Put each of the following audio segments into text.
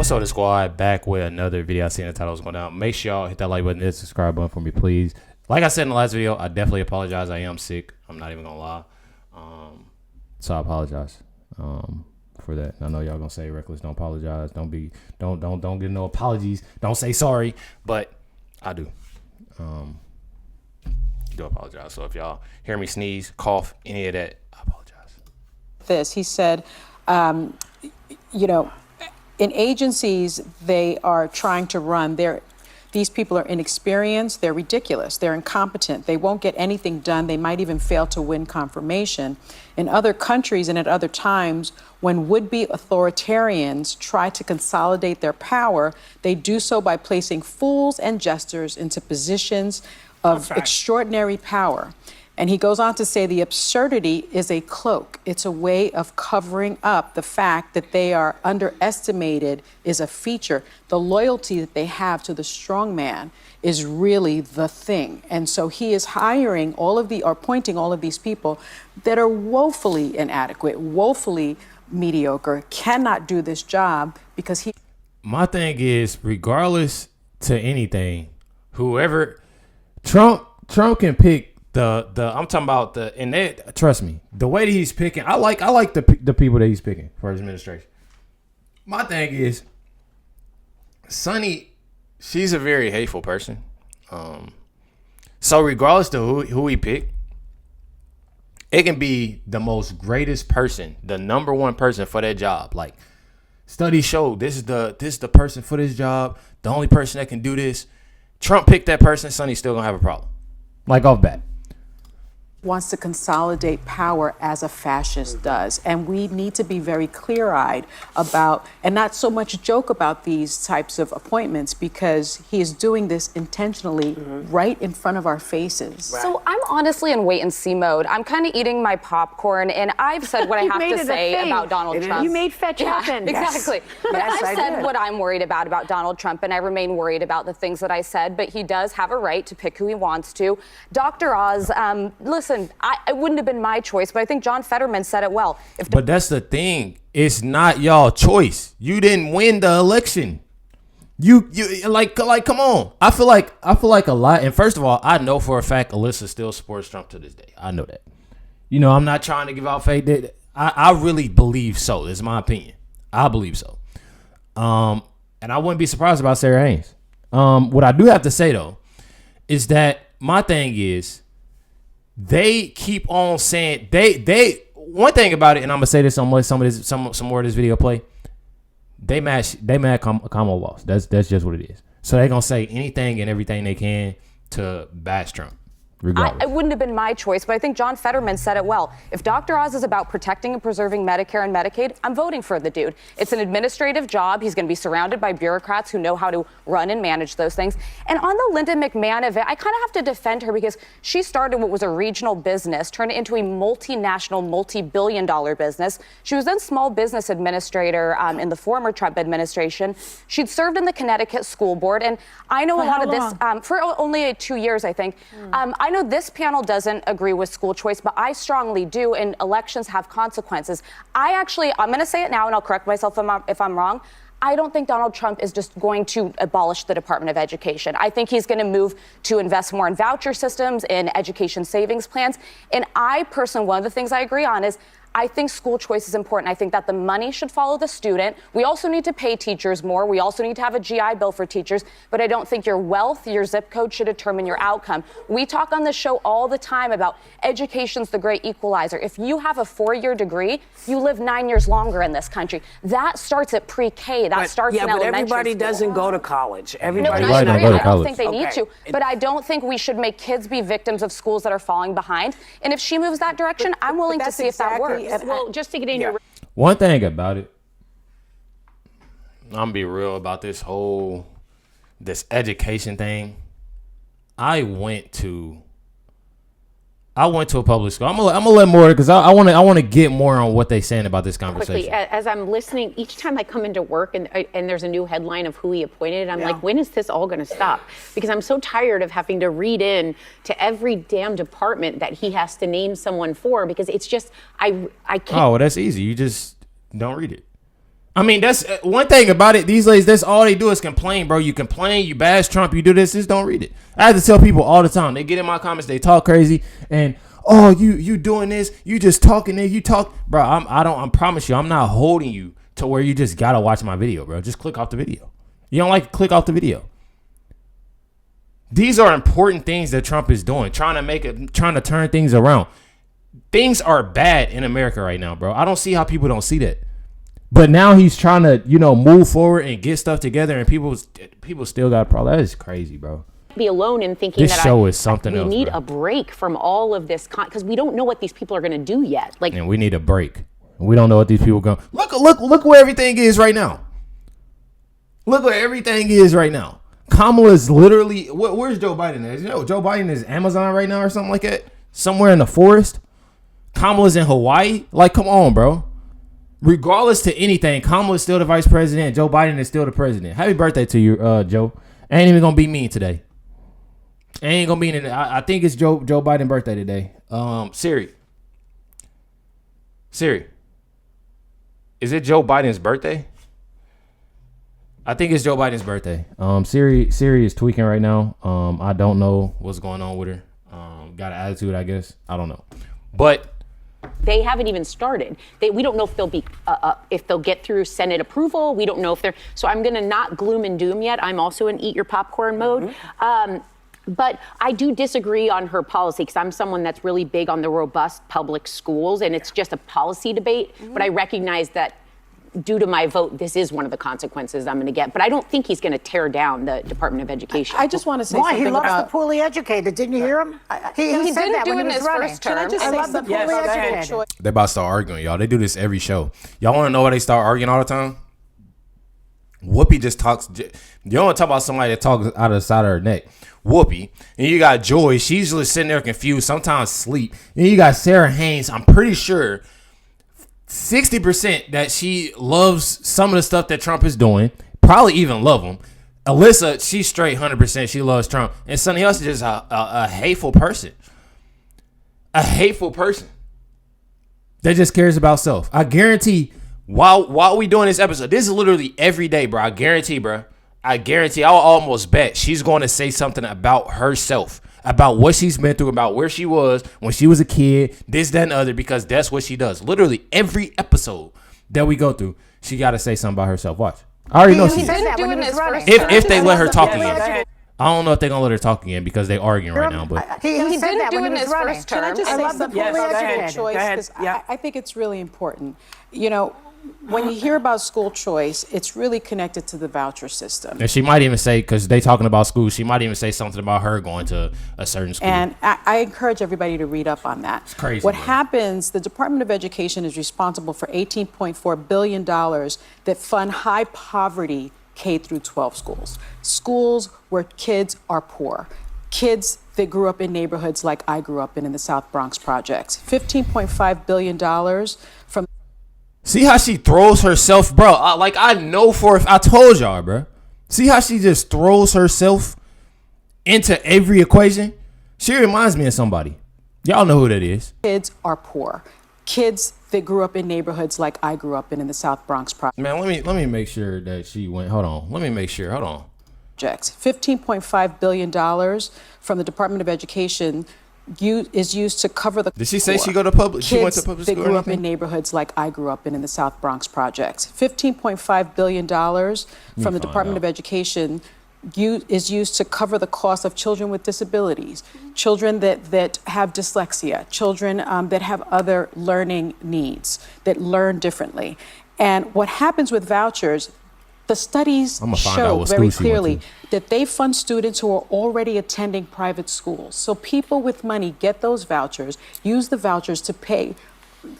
What's up, the squad? Back with another video. I seen the title was going down. Make sure y'all hit that like button and subscribe button for me, please. Like I said in the last video, I definitely apologize. I am sick. I'm not even gonna lie. So I apologize for that. I know y'all gonna say Recklezz don't apologize. Don't get no apologies. Don't say sorry, but I do. Do apologize. So if y'all hear me sneeze, cough, any of that, I apologize. He said, in agencies, they are trying to run. These people are inexperienced. They're ridiculous. They're incompetent. They won't get anything done. They might even fail to win confirmation. In other countries and at other times, when would-be authoritarians try to consolidate their power, they do so by placing fools and jesters into positions of extraordinary power. And he goes on to say the absurdity is a cloak. It's a way of covering up the fact that they are underestimated is a feature. The loyalty that they have to the strong man is really the thing. And so he is hiring appointing all of these people that are woefully inadequate, woefully mediocre, cannot do this job because he... My thing is, regardless to anything, whoever... Trump can pick I'm talking about and that, trust me, the way that he's picking, I like the people that he's picking for his administration. My thing is, Sonny, she's a very hateful person. So regardless to who he picked, it can be the most greatest person, the number one person for that job. Like studies show, this is the person for this job, the only person that can do this. Trump picked that person, Sonny's still gonna have a problem. Like off bat. Wants to consolidate power as a fascist does. And we need to be very clear-eyed about, and not so much joke about these types of appointments, because he is doing this intentionally right in front of our faces. Right. So I'm honestly in wait-and-see mode. I'm kind of eating my popcorn, and I've said what I have to say about Donald Trump. You made fetch happen. Exactly. Yes. But yes, I've said what I'm worried about Donald Trump, and I remain worried about the things that I said, but he does have a right to pick who he wants to. Dr. Oz, listen, it wouldn't have been my choice, but I think John Fetterman said it well. But that's the thing. It's not y'all choice. You didn't win the election. You like come on. I feel like a lot. And first of all, I know for a fact Alyssa still supports Trump to this day. I know that. I'm not trying to give out fake data. I really believe so. It's my opinion. I believe so. And I wouldn't be surprised about Sarah Haynes. What I do have to say though is that my thing is, they keep on saying they one thing about it, and I'm gonna say this some more of this video play. They mad Kamala lost. That's just what it is. So they're gonna say anything and everything they can to bash Trump. It wouldn't have been my choice, but I think John Fetterman said it well. If Dr. Oz is about protecting and preserving Medicare and Medicaid, I'm voting for the dude. It's an administrative job. He's going to be surrounded by bureaucrats who know how to run and manage those things. And on the Linda McMahon event, I kind of have to defend her because she started what was a regional business, turned it into a multinational, multi-billion-dollar business. She was then small business administrator in the former Trump administration. She'd served in the Connecticut School Board, and I know a lot of this for only 2 years, I think. I know this panel doesn't agree with school choice, but I strongly do, and elections have consequences. I'm going to say it now, and I'll correct myself if I'm wrong. I don't think Donald Trump is just going to abolish the Department of Education. I think he's going to move to invest more in voucher systems, in education savings plans. And I personally, one of the things I agree on is I think school choice is important. I think that the money should follow the student. We also need to pay teachers more. We also need to have a GI Bill for teachers. But I don't think your wealth, your zip code should determine your outcome. We talk on this show all the time about education's the great equalizer. If you have a 4-year degree, you live 9 years longer in this country. That starts at pre-K. That starts in elementary but everybody school. doesn't go to college. Everybody don't go to college. I don't think they need to. But I don't think we should make kids be victims of schools that are falling behind. And if she moves that direction, I'm willing to see if that works. Well, just to get in your... One thing about it, I'm gonna be real about this education thing. I went to a public school. I'm gonna let more because I want to get more on what they're saying about this conversation. Quickly, as I'm listening, each time I come into work and there's a new headline of who he appointed, I'm like, when is this all going to stop? Because I'm so tired of having to read in to every damn department that he has to name someone for, because it's just I can't. Oh, well, that's easy. You just don't read it. I mean, that's one thing about it. These ladies, that's all they do is complain, bro. You complain, you bash Trump, you do this, just don't read it. I have to tell people all the time. They get in my comments, they talk crazy, and oh, you doing this, you just talking this, you talk, bro. I promise you, I'm not holding you to where you just gotta watch my video, bro. Just click off the video. You don't like to click off the video. These are important things that Trump is doing, trying to turn things around. Things are bad in America right now, bro. I don't see how people don't see that. But now he's trying to, move forward and get stuff together, and people still got a problem. That is crazy, bro. Be alone in thinking this show is something else. We need bro. a break from all of this because we don't know what these people are going to do yet. And we need a break. We don't know what these people are going. Look where everything is right now. Look where everything is right now. Kamala's literally. Where's Joe Biden at? Joe Biden is Amazon right now or something like that. Somewhere in the forest. Kamala's in Hawaii. Like, come on, bro. Regardless to anything, Kamala is still the vice president. Joe Biden is still the president. Happy birthday to you, Joe. I ain't even gonna be mean today. I think it's Joe Biden birthday today. Siri, is it Joe Biden's birthday? I think it's Joe Biden's birthday. Siri is tweaking right now. I don't know what's going on with her. Got an attitude, I guess. I don't know, but. They haven't even started. We don't know if they'll be if they'll get through Senate approval. We don't know if they're. So I'm going to not gloom and doom yet. I'm also in eat your popcorn mode. But I do disagree on her policy because I'm someone that's really big on the robust public schools, and it's just a policy debate. But I recognize that due to my vote, this is one of the consequences I'm going to get. But I don't think he's going to tear down the Department of Education. I just want to say Why? something He loves about the poorly educated. Didn't you hear him? He said didn't that do when it he in was his running. first term. Can I just I say love the something poorly about educated. choice? They about to start arguing, y'all. They do this every show. Y'all want to know why they start arguing all the time? Whoopi just talks. You don't want to talk about somebody that talks out of the side of her neck. Whoopi. And you got Joy. She's just sitting there confused, sometimes sleep. And you got Sarah Haynes. I'm pretty sure 60% that she loves some of the stuff that Trump is doing. Probably even love him. Alyssa, she's straight 100%. She loves Trump. And somebody else is just a hateful person. A hateful person that just cares about self. I guarantee while we doing this episode, this is literally every day, bro. I guarantee, I'll almost bet she's going to say something about herself, about what she's been through, about where she was when she was a kid, this, that, and the other, because that's what she does. Literally every episode that we go through, she got to say something about herself. Watch. I already know she He does. didn't do it in his first If they let her talk Yes, again. go ahead. I don't know if they're going to let her talk again because they're arguing right now. But He He said didn't that do when it he in was his running. first Can I term. just I say love the something poorly about educated. school choice? Go ahead. 'Cause Yeah. I think it's really important. When you hear about school choice, it's really connected to the voucher system. and she might even say, because they talking about school, she might even say something about her going to a certain school. And I encourage everybody to read up on that. It's crazy, What man. happens, the Department of Education is responsible for $18.4 billion that fund high poverty K through 12 schools. Schools where kids are poor. Kids that grew up in neighborhoods like I grew up in the South Bronx projects. $15.5 billion from. See how she throws herself, bro. I know I told y'all, bro. See how she just throws herself into every equation? She reminds me of somebody. Y'all know who that is. Kids are poor. Kids that grew up in neighborhoods like I grew up in the South Bronx projects. Man, let me make sure that she went. Hold on. Let me make sure. Hold on. $15.5 billion from the Department of Education is used to cover the. Did she say poor. she go to public? She went to Kids public that school or grew up anything? in neighborhoods like I grew up in the South Bronx projects. $15.5 billion from the find Department out. of Education is used to cover the cost of children with disabilities, children that have dyslexia, children that have other learning needs, that learn differently. And what happens with vouchers, the studies I'ma find out show what very school she went clearly to. that they fund students who are already attending private schools. So people with money get those vouchers, use the vouchers to pay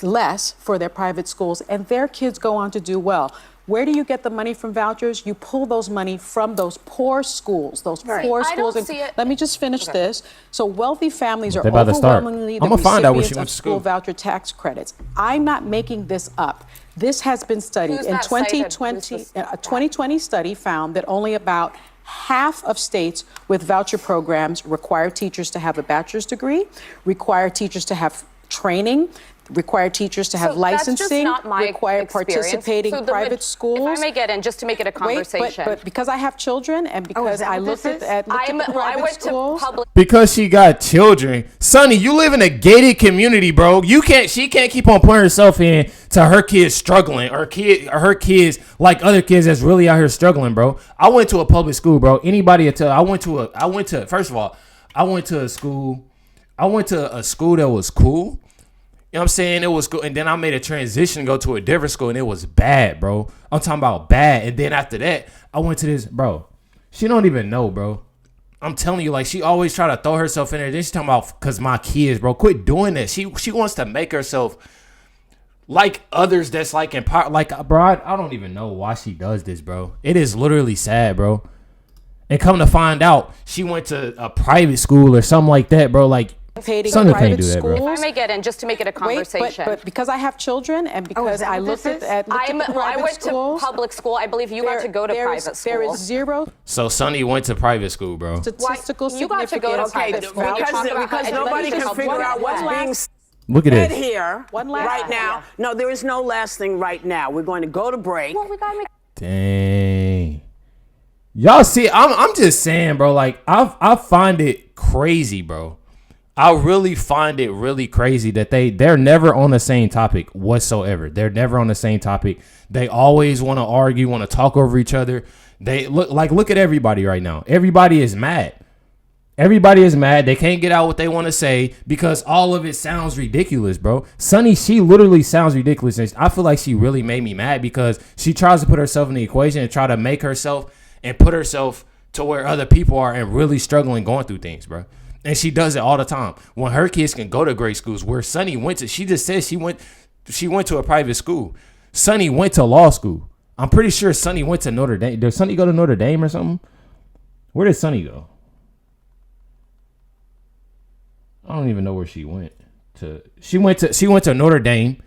less for their private schools, and their kids go on to do well. Where do you get the money from vouchers? You pull those money from those poor schools, those poor I don't schools. see it- Let me just finish this. So wealthy families are They about to start. overwhelmingly the I'ma find out where she recipients went of to school school. voucher tax credits. I'm not making this up. This has been studied. Who's In that cited? 2020, Who's this- a 2020 study found that only about half of states with voucher programs require teachers to have a bachelor's degree, require teachers to have training, require teachers to have So that's just licensing, not my require experience. participating So private schools. If I may get in, just to make it a conversation. But because I have children and because that I what looked this at is? the private I went schools. to public. Because she got children. Sonny, you live in a gated community, bro. She can't keep on putting herself in to her kids struggling or her kids like other kids that's really out here struggling, bro. I went to a public school, bro. Anybody tell I went to first of all, I went to a school that was cool. You know what I'm saying? It was good. And then I made a transition to go to a different school and it was bad, bro. I'm talking about bad. And then after that, I went to this, bro. She don't even know, bro. I'm telling you, like, she always try to throw herself in there. Then she's talking about, because my kids, bro. Quit doing that. She wants to make herself like others that's like in power. Like, bro, I don't even know why she does this, bro. It is literally sad, bro. And come to find out, she went to a private school or something like that, bro. Like, Sonny can't do that, bro. If I may get in, just to make it a conversation. But because I have children and because I looked at I private went schools, to public school. I believe you got to go to private school. There is zero So Sonny went to private school, bro. statistical You got to go to significance. private that school. vouches- Because nobody can figure out what's being Look at said this. here One last right thing. now. No, there is no last thing right now. We're going to go to break. Well, we gotta make. Dang. Y'all see, I'm just saying, bro, like, I find it crazy, bro. I really find it really crazy that they're never on the same topic whatsoever. They're never on the same topic. They always want to argue, want to talk over each other. They look at everybody right now. Everybody is mad. Everybody is mad. They can't get out what they want to say because all of it sounds ridiculous, bro. Sonny, she literally sounds ridiculous. And I feel like she really made me mad because she tries to put herself in the equation and try to make herself and put herself to where other people are and really struggling going through things, bro. And she does it all the time. When her kids can go to great schools, where Sonny went to, she just said she went to a private school. Sonny went to law school. I'm pretty sure Sonny went to Notre Dame. Did Sonny go to Notre Dame or something? Where did Sonny go? I don't even know where she went to. She went to Notre Dame.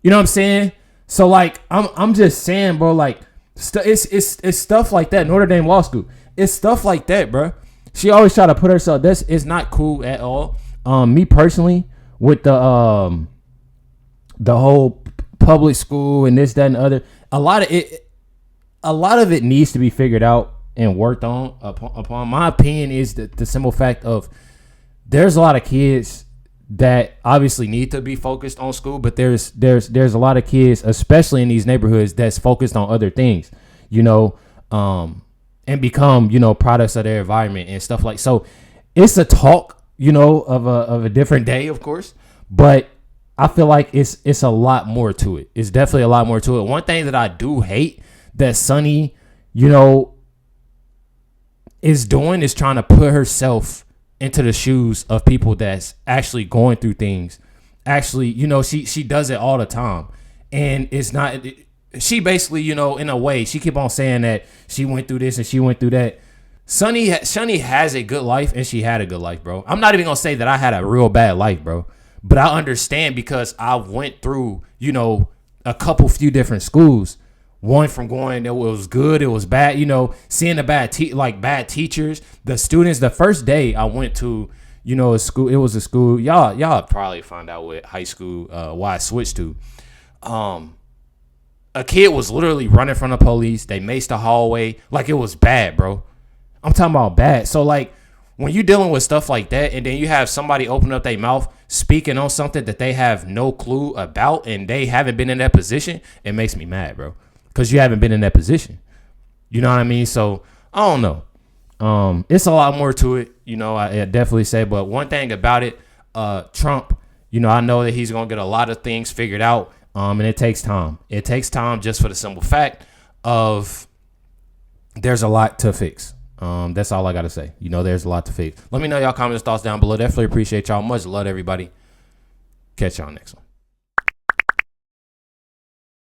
You know what I'm saying? So like I'm just saying, bro, like it's stuff like that. Notre Dame Law School. It's stuff like that, bro. She always try to put herself. This is not cool at all. Me personally, with the whole public school and this, that, and the other, a lot of it needs to be figured out and worked on. Upon my opinion, is the simple fact of there's a lot of kids that obviously need to be focused on school, but there's a lot of kids, especially in these neighborhoods, that's focused on other things, you know. And become, you know, products of their environment and stuff like. So it's a talk, you know, of a different day, of course, but I feel like it's a lot more to it. It's definitely a lot more to it. One thing that I do hate that Sonny, you know, is doing is trying to put herself into the shoes of people that's actually going through things. Actually, you know, she does it all the time, and it's not. She basically, you know, in a way, she keep on saying that she went through this and she went through that. Sonny has a good life, and she had a good life, bro. I'm not even gonna say that I had a real bad life, bro, but I understand because I went through, you know, few different schools. One from going, it was good, it was bad, you know, seeing the bad teachers, the students. The first day I went to, you know, a school. It was a school. Y'all probably find out what high school why I switched to. A kid was literally running from the police. They maced the hallway. Like, it was bad, bro. I'm talking about bad. So, like, when you're dealing with stuff like that, and then you have somebody open up their mouth speaking on something that they have no clue about, and they haven't been in that position, it makes me mad, bro. Because you haven't been in that position. You know what I mean? So, I don't know. It's a lot more to it, you know, I definitely say. But one thing about it, Trump, you know, I know that he's going to get a lot of things figured out. And it takes time. It takes time just for the simple fact of there's a lot to fix. That's all I got to say. You know, there's a lot to fix. Let me know y'all comments, thoughts down below. Definitely appreciate y'all. Much love, everybody. Catch y'all next one.